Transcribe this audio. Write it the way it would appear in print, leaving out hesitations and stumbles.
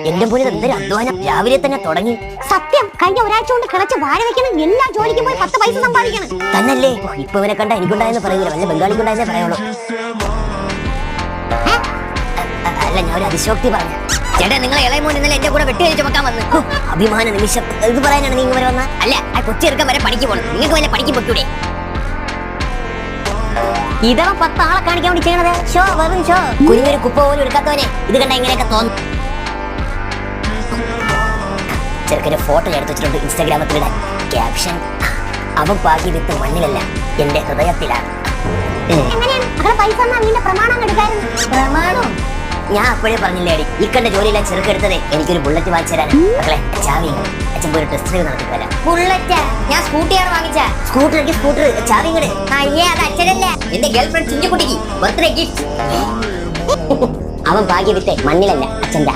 എന്റെ പോലെ എന്തൊരു അധ്വാനം രാവിലെ തന്നെ തുടങ്ങി. സത്യം, കഴിഞ്ഞ ഒരാഴ്ച കൊണ്ട് കിളച്ച് വാഴ വെക്കണം, എല്ലാ ജോലിക്കും പോയി 10 പൈസ സമ്പാദിക്കണം. തന്നല്ലേ ഇപ്പൊ ഇവനെ കണ്ട എനിക്കുണ്ടായെന്ന് പറയൂല, വല്ല ബംഗാളിക്കുണ്ടായെന്നേ പറയുള്ളൂ. അല്ല, ഞാൻ ഒരു അതിശോക്തി പറഞ്ഞു. ചേട്ടാ, നിങ്ങളെ ഇളയ മോൻ ഇന്നലെ എന്റെ കൂടെ വെട്ടി ചുമക്കാൻ വന്നു. അഭിമാന നിമിഷം ഇത് പറയാനാണ് നിങ്ങൾ വരെ വന്ന? അല്ല, ആ കൊച്ചിയെടുക്കാൻ വരെ പണിക്ക് പോകണം. നിങ്ങൾക്ക് വല്ല പണിക്ക് പൊട്ടൂടെ? ഇതവ 10 ആളെ കാണിക്കാൻ വേണ്ടി ചെയ്യണത് ഷോ, വെറും ഷോ. കുഞ്ഞൊരു കുപ്പ പോലും എടുക്കാത്തവനെ ഇത് കണ്ട ഇങ്ങനെയൊക്കെ തോന്നും. ചെറുക്കൊരു ഫോട്ടോ എടുത്ത് വെച്ചിട്ടുണ്ട് ഇൻസ്റ്റാഗ്രാമത്തിലിടാൻ. ക്യാപ്ഷൻ: അവൻ പാകി വിത്ത് മണ്ണിലല്ല, എന്റെ ഹൃദയത്തിലാണ്. പ്രമാണം ഞാൻ അപ്പോഴേ പറഞ്ഞില്ലേ അടി, ഇക്കണ്ട ജോലിയില്ല ചെറുക്കെടുത്തതേ എനിക്കൊരു ബുള്ളറ്റ് വാങ്ങിച്ചു തരാൻ. മക്കളെ, ചാവി അച്ഛൻ പോയി ടെസ്റ്റ് ഡ്രൈവ് നടത്തില്ല. ബുള്ളറ്റ് ഞാൻ സ്കൂട്ടിയാണ് വാങ്ങിച്ച. സ്കൂട്ടർ ചാവി ഇങ്ങട്. അയ്യേ, അത് അച്ഛനല്ലേ, എന്റെ ഗേൾ ഫ്രണ്ട് ചിഞ്ചുകുട്ടിക്ക് ബർത്ത്ഡേ ഗിഫ്റ്റ്. അവൻ ഭാഗ്യ വിത്ത് മണ്ണിലല്ല, അച്ഛന്റെ